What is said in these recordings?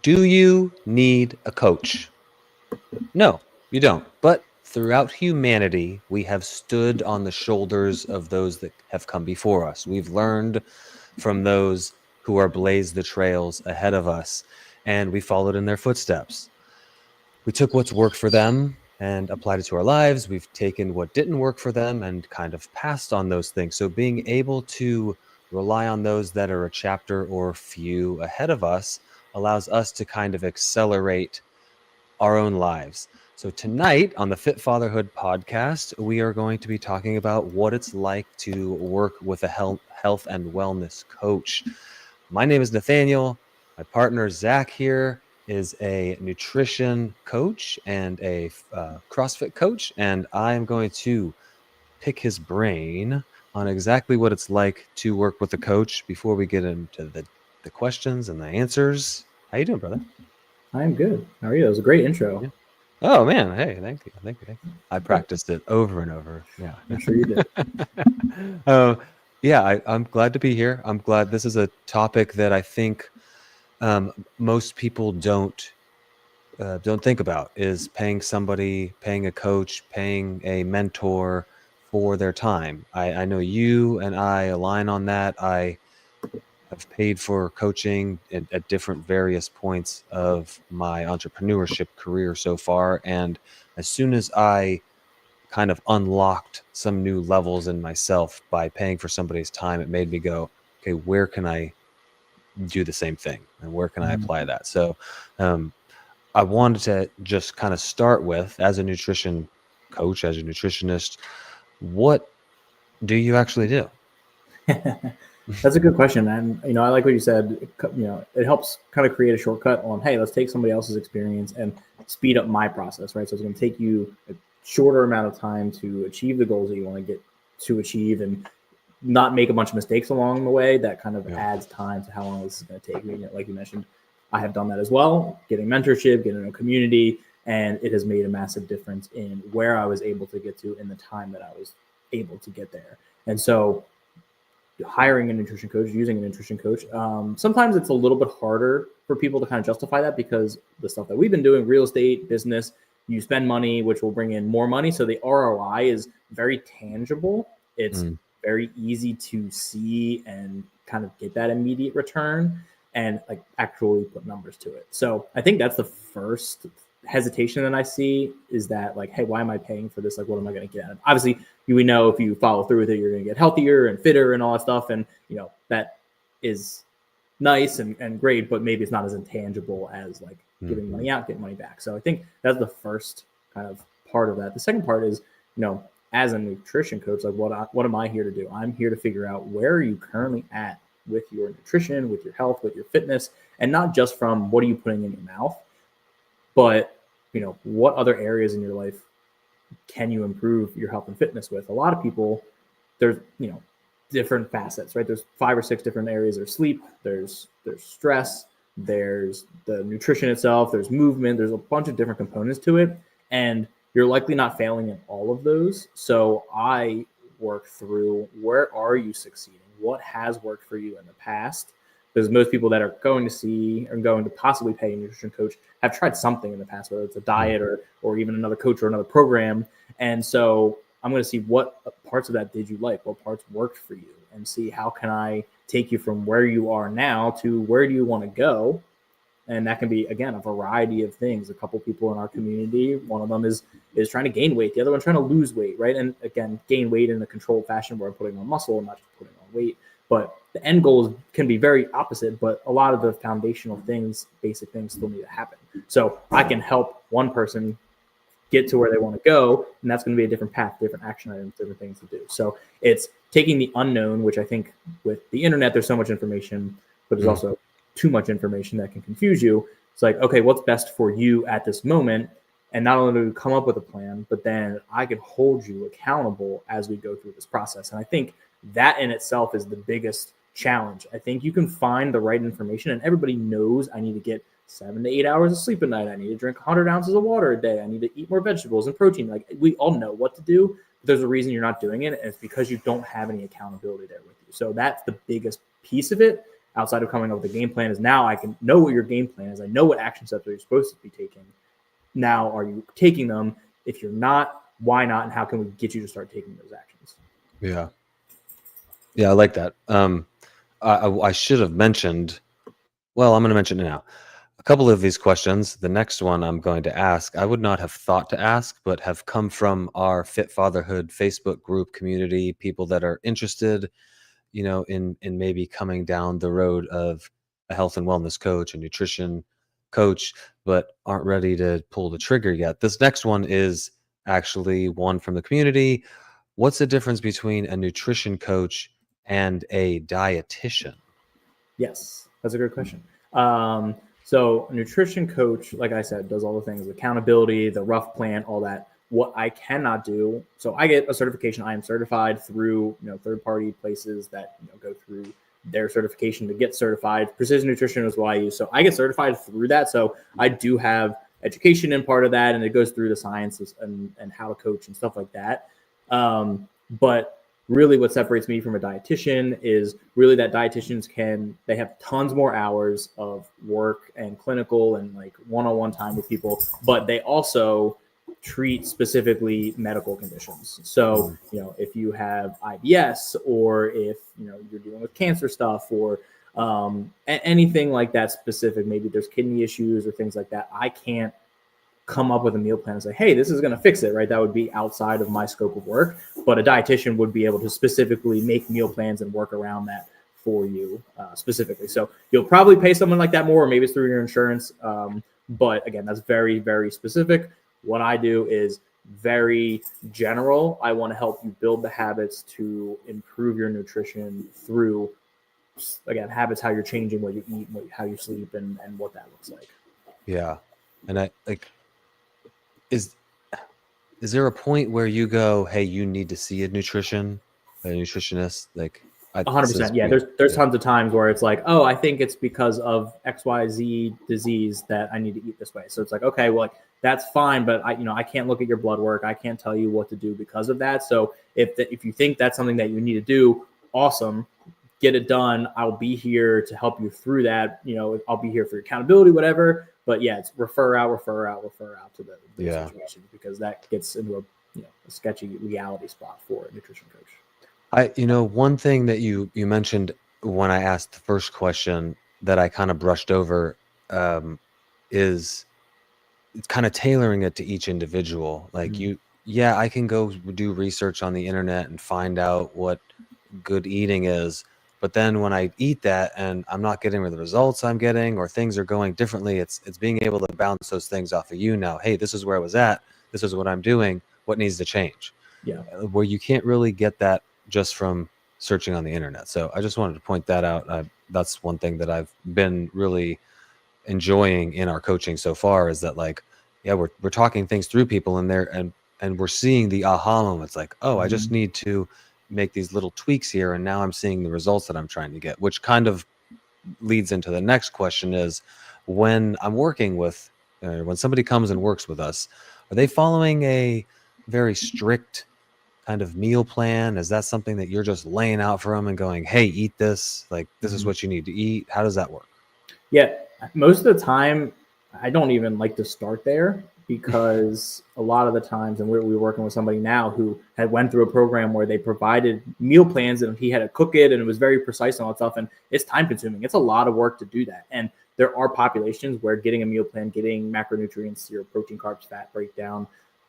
Do you need a coach? No, you don't. But throughout humanity, we have stood on the shoulders of those that have come before us. We've learned from those who are blazed the trails ahead of us, and we followed in their footsteps. We took what's worked for them and applied it to our lives. We've taken what didn't work for them and kind of passed on those things. So being able to rely on those that are a chapter or few ahead of us allows us to kind of accelerate our own lives. So tonight on the Fit Fatherhood podcast, we are going to be talking about what it's like to work with a health and wellness coach. My name is Nathaniel. My partner Zach here is a nutrition coach and a CrossFit coach, and I am going to pick his brain on exactly what it's like to work with a coach before we get into the questions and the answers. How you doing, brother? I'm good. How are you? That was a great intro. Yeah. Oh man, hey, thank you. I practiced it over and over. Yeah. I'm sure you did. uh, yeah, I'm glad to be here. I'm glad this is a topic that I think most people don't think about is paying a coach, paying a mentor for their time. I know you and I align on that. I have paid for coaching at different various points of my entrepreneurship career so far. And as soon as I kind of unlocked some new levels in myself by paying for somebody's time, it made me go, okay, where can I do the same thing? And where can I apply that? So I wanted to just kind of start with, as a nutrition coach, as a nutritionist, what do you actually do? That's a good question. And, I like what you said. It helps kind of create a shortcut on, hey, let's take somebody else's experience and speed up my process, right? So it's going to take you a shorter amount of time to achieve the goals that you want to get to achieve and not make a bunch of mistakes along the way. That kind of Yeah. adds time to how long this is going to take. Like you mentioned, I have done that as well, getting mentorship, getting a community, and it has made a massive difference in where I was able to get to in the time that I was able to get there. And so hiring a nutrition coach, using a nutrition coach, sometimes it's a little bit harder for people to kind of justify that because the stuff that we've been doing, real estate, business, you spend money, which will bring in more money. So the ROI is very tangible. It's very easy to see and kind of get that immediate return and like actually put numbers to it. So I think that's the first hesitation that I see is that like, hey, why am I paying for this? Like, what am I going to get out of it? Obviously, we know if you follow through with it, you're going to get healthier and fitter and all that stuff. And, that is nice and great, but maybe it's not as intangible as like giving money out, getting money back. So I think that's the first kind of part of that. The second part is, as a nutrition coach, like what am I here to do? I'm here to figure out where are you currently at with your nutrition, with your health, with your fitness, and not just from what are you putting in your mouth, but what other areas in your life can you improve your health and fitness with? A lot of people, there's different facets, right? There's 5 or 6 different areas. There's sleep, there's stress, there's the nutrition itself, there's movement, there's a bunch of different components to it, and you're likely not failing in all of those. So I work through, where are you succeeding? What has worked for you in the past? Because most people that are going to see or going to possibly pay a nutrition coach have tried something in the past, whether it's a diet or even another coach or another program. And so I'm going to see what parts of that did you like, what parts worked for you, and see how can I take you from where you are now to where do you want to go. And that can be, again, a variety of things. A couple people in our community, one of them is trying to gain weight. The other one trying to lose weight, right? And again, gain weight in a controlled fashion where I'm putting on muscle and not just putting on weight. But the end goals can be very opposite, but a lot of the foundational things, basic things still need to happen. So I can help one person get to where they want to go, and that's going to be a different path, different action items, different things to do. So it's taking the unknown, which I think with the internet, there's so much information, but there's also too much information that can confuse you. It's like, okay, what's best for you at this moment? And not only do we come up with a plan, but then I can hold you accountable as we go through this process. And I think that in itself is the biggest challenge. I think you can find the right information, and everybody knows I need to get 7 to 8 hours of sleep a night. I need to drink 100 ounces of water a day. I need to eat more vegetables and protein. Like, we all know what to do, but there's a reason you're not doing it. And it's because you don't have any accountability there with you. So that's the biggest piece of it. outside of coming up with a game plan is now I can know what your game plan is. I know what action steps are you supposed to be taking. Now, are you taking them? If you're not, why not? And how can we get you to start taking those actions? Yeah. Yeah, I like that. I should have mentioned, well, I'm going to mention it now. A couple of these questions, the next one I'm going to ask, I would not have thought to ask, but have come from our Fit Fatherhood Facebook group community, people that are interested, in maybe coming down the road of a health and wellness coach, a nutrition coach, but aren't ready to pull the trigger yet. This next one is actually one from the community. What's the difference between a nutrition coach and a dietitian? Yes, that's a good question. So a nutrition coach, like I said, does all the things, accountability, the rough plan, all that. What I cannot do, so I get a certification. I am certified through third-party places that go through their certification to get certified. Precision Nutrition is what I use, so I get certified through that. So I do have education in part of that, and it goes through the sciences and how to coach and stuff like that. But really what separates me from a dietitian is really that dietitians they have tons more hours of work and clinical and like one-on-one time with people, but they also treat specifically medical conditions. So, if you have IBS or if, you're dealing with cancer stuff or anything like that specific, maybe there's kidney issues or things like that, I can't come up with a meal plan and say, hey, this is going to fix it, right? That would be outside of my scope of work. But a dietitian would be able to specifically make meal plans and work around that for you specifically. So you'll probably pay someone like that more, or maybe it's through your insurance. But again, that's very, very specific. What I do is very general. I want to help you build the habits to improve your nutrition through, again, habits, how you're changing what you eat, how you sleep, and what that looks like. Yeah. And I like, is there a point where you go, hey, you need to see a nutritionist? Like 100%. Yeah. There's tons of times where it's like, oh, I think it's because of XYZ disease that I need to eat this way. So it's like, okay, well, that's fine, but I can't look at your blood work. I can't tell you what to do because of that. So if you think that's something that you need to do, awesome, get it done. I'll be here to help you through that. I'll be here for your accountability, whatever. But yeah, it's refer out to the situation, because that gets into a sketchy reality spot for a nutrition coach. One thing that you mentioned when I asked the first question that I kind of brushed over is kind of tailoring it to each individual. Like I can go do research on the internet and find out what good eating is. But then when I eat that and I'm not getting the results I'm getting, or things are going differently, it's being able to bounce those things off of you now. Hey, this is where I was at. This is what I'm doing. What needs to change? Yeah. Where you can't really get that just from searching on the internet. So I just wanted to point that out. That's one thing that I've been really enjoying in our coaching so far, is that we're talking things through people in there, and we're seeing the aha moments. Like, oh, I just need to make these little tweaks here, and now I'm seeing the results that I'm trying to get, which kind of leads into the next question is, when I'm working with, when somebody comes and works with us, are they following a very strict kind of meal plan? Is that something that you're just laying out for them and going, hey, eat this, like this is what you need to eat? How does that work? Yeah, most of the time I don't even like to start there, because a lot of the times, and we're working with somebody now who had went through a program where they provided meal plans and he had to cook it, and it was very precise and all that stuff. And it's time consuming. It's a lot of work to do that. And there are populations where getting a meal plan, getting macronutrients, your protein, carbs, fat breakdown,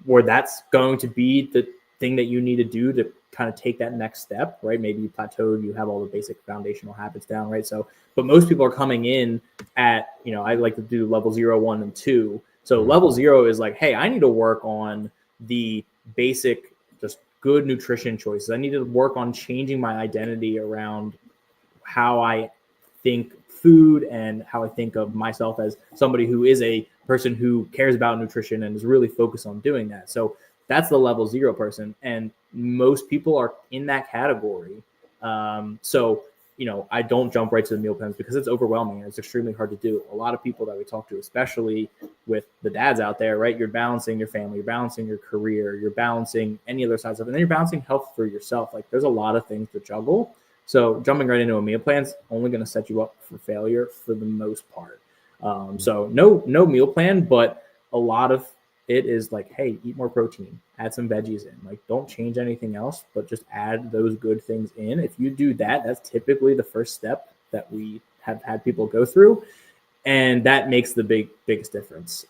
where that's going to be the thing that you need to do to kind of take that next step, right? Maybe you plateaued, you have all the basic foundational habits down, right? So, but most people are coming in at, I like to do level 0, 1, and 2. So level 0 is like, hey, I need to work on the basic, just good nutrition choices. I need to work on changing my identity around how I think food and how I think of myself as somebody who is a person who cares about nutrition and is really focused on doing that. So that's the level 0 person. And most people are in that category. I don't jump right to the meal plans because it's overwhelming and it's extremely hard to do. A lot of people that we talk to, especially with the dads out there, right? You're balancing your family, you're balancing your career, you're balancing any other sides of it, and then you're balancing health for yourself. Like, there's a lot of things to juggle. So jumping right into a meal plan is only going to set you up for failure for the most part. So no meal plan, but a lot of it is like, hey, eat more protein, add some veggies in. Like, don't change anything else, but just add those good things in. If you do that, that's typically the first step that we have had people go through, and that makes the biggest difference.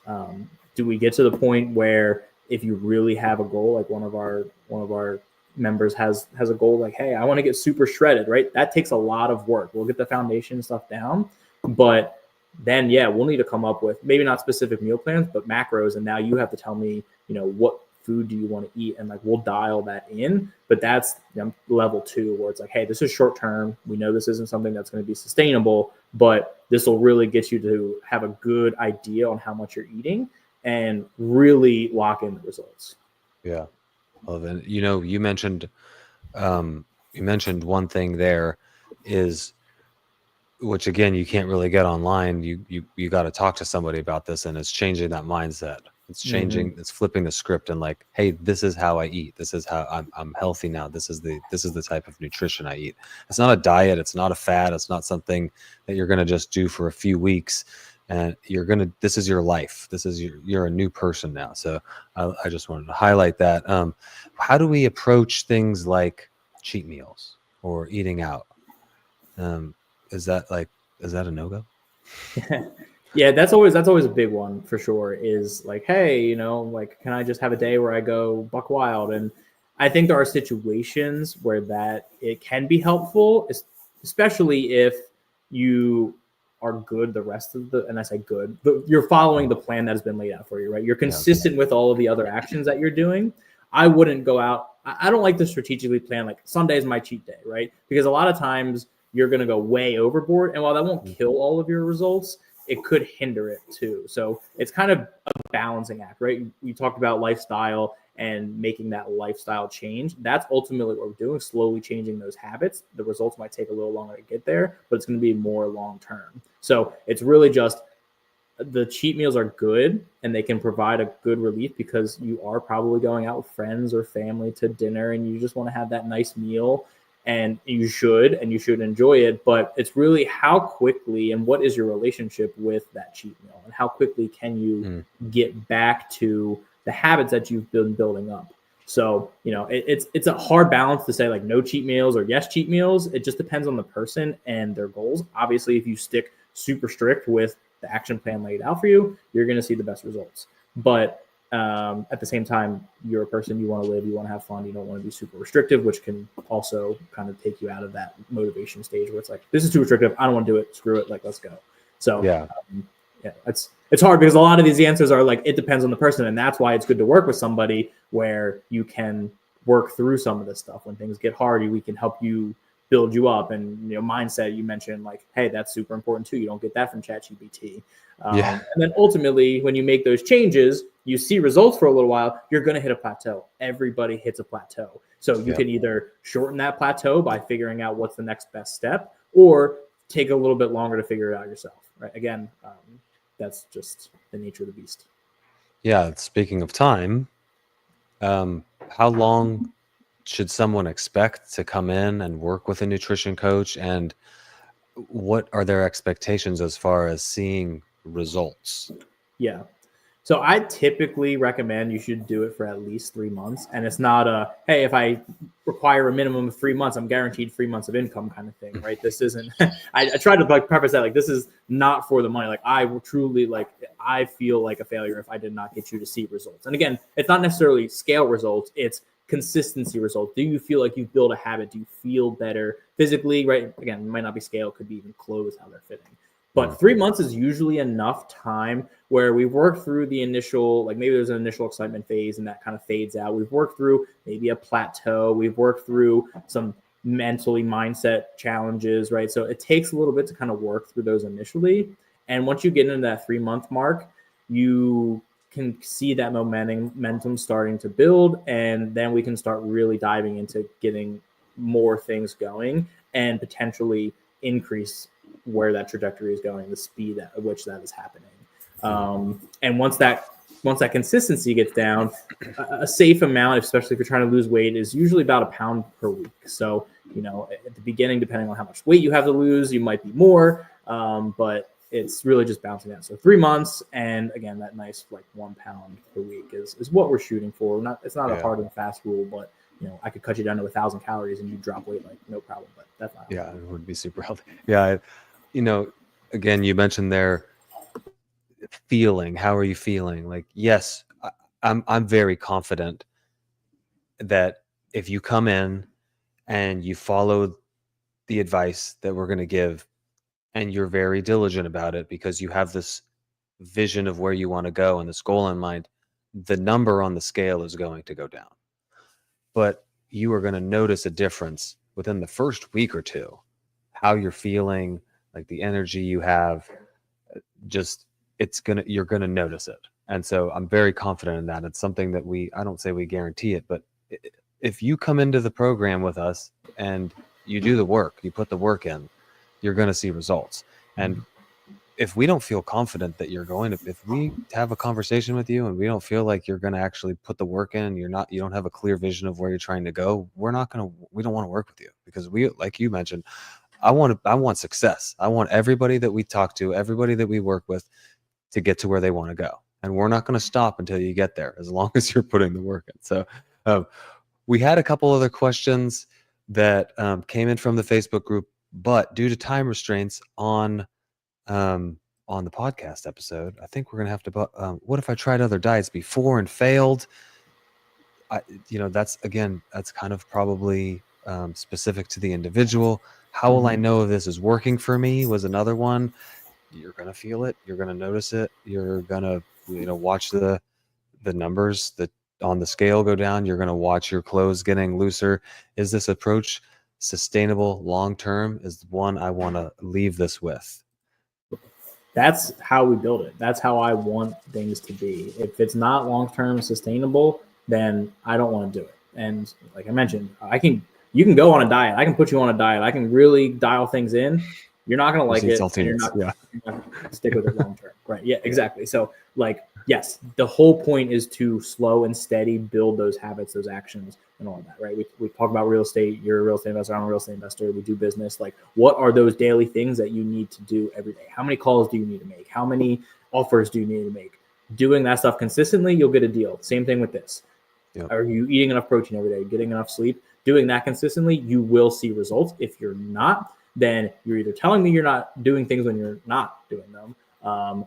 Do we get to the point where if you really have a goal, like one of our members has a goal, like, hey, I want to get super shredded, right? That takes a lot of work. We'll get the foundation stuff down, but then we'll need to come up with maybe not specific meal plans, but macros. And now you have to tell me, what food do you want to eat? And like, we'll dial that in, but that's level 2 where it's like, hey, this is short term. We know this isn't something that's going to be sustainable, but this will really get you to have a good idea on how much you're eating and really lock in the results. Yeah. Well, then, you mentioned one thing there is, which again, you can't really get online. You got to talk to somebody about this, and it's changing that mindset. It's changing, it's flipping the script and like, hey, this is how I eat. This is how I'm healthy now. This is the type of nutrition I eat. It's not a diet. It's not a fad. It's not something that you're going to just do for a few weeks. And this is your life. This is you're a new person now. So I just wanted to highlight that. How do we approach things like cheat meals or eating out? Is that a no-go? Yeah, that's always a big one for sure, is like, hey, like, can I just have a day where I go buck wild? And I think there are situations where that it can be helpful, especially if you are good the rest of and I say good, you're following the plan that has been laid out for you, right? You're consistent with all of the other actions that you're doing. I wouldn't go out. I don't like to strategically plan like Sunday is my cheat day, right? Because a lot of times you're going to go way overboard. And while that won't kill all of your results, it could hinder it too. So it's kind of a balancing act, right? You talked about lifestyle and making that lifestyle change. That's ultimately what we're doing, slowly changing those habits. The results might take a little longer to get there, but it's going to be more long-term. So it's really just the cheat meals are good and they can provide a good relief because you are probably going out with friends or family to dinner and you just want to have that nice meal. And you should enjoy it, but it's really how quickly and what is your relationship with that cheat meal and how quickly can you get back to the habits that you've been building up. So, it's a hard balance to say like no cheat meals or yes cheat meals. It just depends on the person and their goals. Obviously, if you stick super strict with the action plan laid out for you, you're going to see the best results. But at the same time, you're a person, you want to live, you want to have fun, you don't want to be super restrictive, which can also kind of take you out of that motivation stage where it's like, this is too restrictive, I don't want to do it, screw it, like, let's go. So it's hard because a lot of these answers are like, it depends on the person. And that's why it's good to work with somebody where you can work through some of this stuff. When things get hard, we can help you build you up. And mindset, you mentioned like, hey, that's super important too. You don't get that from ChatGPT. And then ultimately, when you make those changes, you see results for a little while, you're going to hit a plateau. Everybody hits a plateau. So you can either shorten that plateau by figuring out what's the next best step or take a little bit longer to figure it out yourself. Right. Again, that's just the nature of the beast. Yeah. Speaking of time, how long should someone expect to come in and work with a nutrition coach, and what are their expectations as far as seeing results? Yeah. So I typically recommend you should do it for at least 3 months. And it's not hey, if I require a minimum of 3 months, I'm guaranteed 3 months of income kind of thing, right? This isn't, I try to like preface that, like, this is not for the money. Like I truly I feel like a failure if I did not get you to see results. And again, it's not necessarily scale results. It's consistency results. Do you feel like you've built a habit? Do you feel better physically, right? Again, it might not be scale, it could be even clothes, how they're fitting. But 3 months is usually enough time where we've worked through the initial, like maybe there's an initial excitement phase and that kind of fades out. We've worked through maybe a plateau. We've worked through some mindset challenges, right? So it takes a little bit to kind of work through those initially. And once you get into that 3 month mark, you can see that momentum starting to build. And then we can start really diving into getting more things going and potentially increase where that trajectory is going, the speed at which that is happening. And once that consistency gets down, a safe amount, especially if you're trying to lose weight, is usually about 1 pound per week. So At the beginning, depending on how much weight you have to lose, you might be more, but it's really just bouncing out. So 3 months, and again, that nice like 1 pound per week is what we're shooting for. It's not a hard and fast rule, but I could cut you down to 1,000 calories and you drop weight like no problem. But that's not. Yeah, it would be super healthy. Yeah, again, you mentioned there feeling. How are you feeling? Like, yes, I'm very confident that if you come in and you follow the advice that we're going to give, and you're very diligent about it because you have this vision of where you want to go and this goal in mind, the number on the scale is going to go down. But you are going to notice a difference within the first week or two, how you're feeling, like the energy you have, you're going to notice it. And so I'm very confident in that. It's something that I don't say we guarantee it, but if you come into the program with us and you do the work, you put the work in, you're going to see results. And if we don't feel confident that if we have a conversation with you and we don't feel like you're going to actually put the work in, you don't have a clear vision of where you're trying to go, we don't want to work with you, because like you mentioned, I want success. I want everybody that we talk to, everybody that we work with, to get to where they want to go. And we're not going to stop until you get there, as long as you're putting the work in. So we had a couple other questions that came in from the Facebook group, but due to time restraints on the podcast episode, I think we're going to have to, what if I tried other diets before and failed? That's kind of probably specific to the individual. How will I know if this is working for me was another one. You're going to feel it. You're going to notice it. You're going to, watch the numbers that on the scale go down. You're going to watch your clothes getting looser. Is this approach sustainable long-term? Is the one I want to leave this with. That's how we build it. That's how I want things to be. If it's not long-term sustainable, then I don't want to do it. And like I mentioned, you can go on a diet. I can put you on a diet. I can really dial things in. You're not going to like it. And you're not going to stick with it long-term. Right. Yeah, exactly. So yes, the whole point is to slow and steady build those habits, those actions, and all of that, right? We talk about real estate. You're a real estate investor. I'm a real estate investor. We do business. Like, what are those daily things that you need to do every day? How many calls do you need to make? How many offers do you need to make? Doing that stuff consistently, you'll get a deal. Same thing with this. Yep. Are you eating enough protein every day? Getting enough sleep? Doing that consistently, you will see results. If you're not, then you're either telling me you're not doing things when you're not doing them,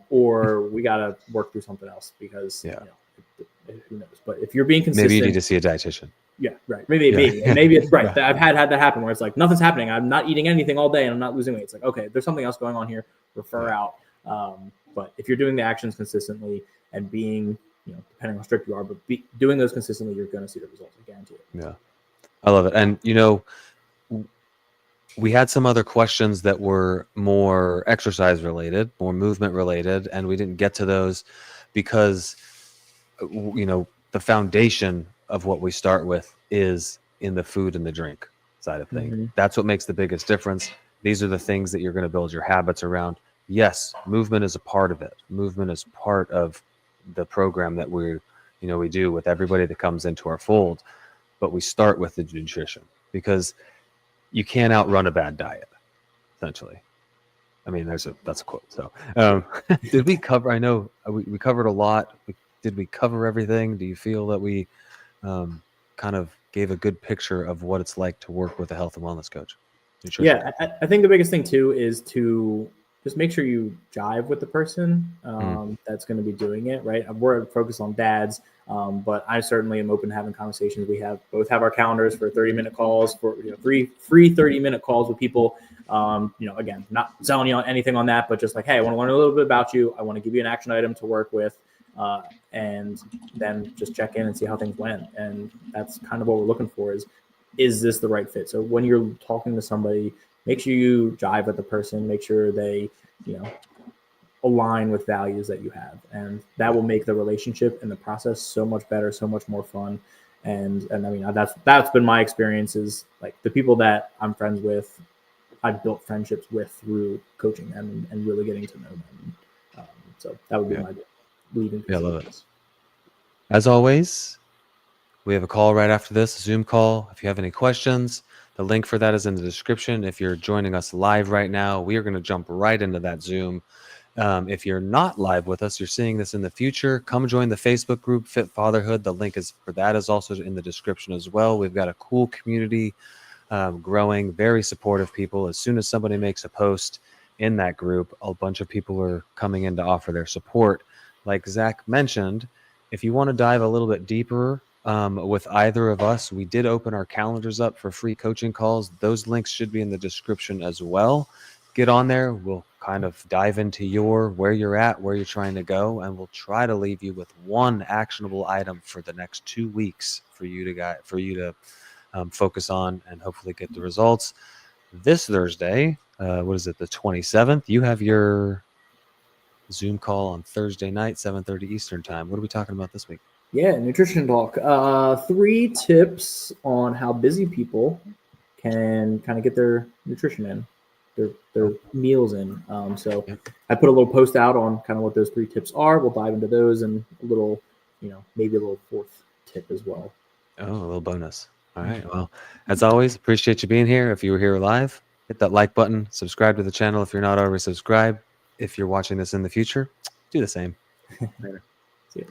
or we got to work through something else, because who knows? But if you're being consistent, maybe you need to see a dietitian. Yeah, right. Maybe it's right. I've had that happen where it's like nothing's happening. I'm not eating anything all day and I'm not losing weight. It's like, okay, there's something else going on here. Refer out. But if you're doing the actions consistently and being, depending on how strict you are, but doing those consistently, you're going to see the results. I guarantee it. Yeah, I love it. And we had some other questions that were more exercise related, more movement related, and we didn't get to those because, the foundation of what we start with is in the food and the drink side of things. Mm-hmm. That's what makes the biggest difference. These are the things that you're going to build your habits around. Yes, movement is a part of it. Movement is part of the program that we do with everybody that comes into our fold. But we start with the nutrition, because you can't outrun a bad diet, essentially. I mean, that's a quote. So did we cover, I know we covered a lot. Did we cover everything? Do you feel that we kind of gave a good picture of what it's like to work with a health and wellness coach? Yeah, I think the biggest thing too is to just make sure you jive with the person that's going to be doing it, right? We're focused on dads, but I certainly am open to having conversations. We both have our calendars for 30-minute calls, for free 30-minute calls with people. Again, not selling you on anything on that, but just like, hey, I want to learn a little bit about you. I want to give you an action item to work with. And then just check in and see how things went. And that's kind of what we're looking for is this the right fit? So when you're talking to somebody, make sure you jive with the person, make sure they, align with values that you have. And that will make the relationship and the process so much better, so much more fun. And I mean, that's been my experiences. Like, the people that I'm friends with, I've built friendships with through coaching them and really getting to know them. So that would be my leading. Yeah, I love it. As always, we have a call right after this, a Zoom call. If you have any questions, The link for that is in the description. If you're joining us live right now, we are going to jump right into that Zoom. If you're not live with us, you're seeing this in the future, come join the Facebook group Fit Fatherhood. The link is for that is also in the description as well. We've got a cool community, growing, very supportive people. As soon as somebody makes a post in that group, a bunch of people are coming in to offer their support. Like Zach mentioned, if you want to dive a little bit deeper with either of us, we did open our calendars up for free coaching calls. Those links should be in the description as well. Get on there. We'll kind of dive into where you're at, where you're trying to go, and we'll try to leave you with one actionable item for the next 2 weeks for you to focus on and hopefully get the results. This Thursday, what is it, the 27th? You have your Zoom call on Thursday night, 7:30 Eastern time. What are we talking about this week? Yeah, nutrition talk. 3 tips on how busy people can kind of get their nutrition in, their meals in. So Yep. I put a little post out on kind of what those 3 tips are. We'll dive into those and a little, maybe a little 4th tip as well. Oh, a little bonus. All right. Well, as always, appreciate you being here. If you were here live, hit that like button, subscribe to the channel if you're not already subscribed. If you're watching this in the future, do the same. See ya.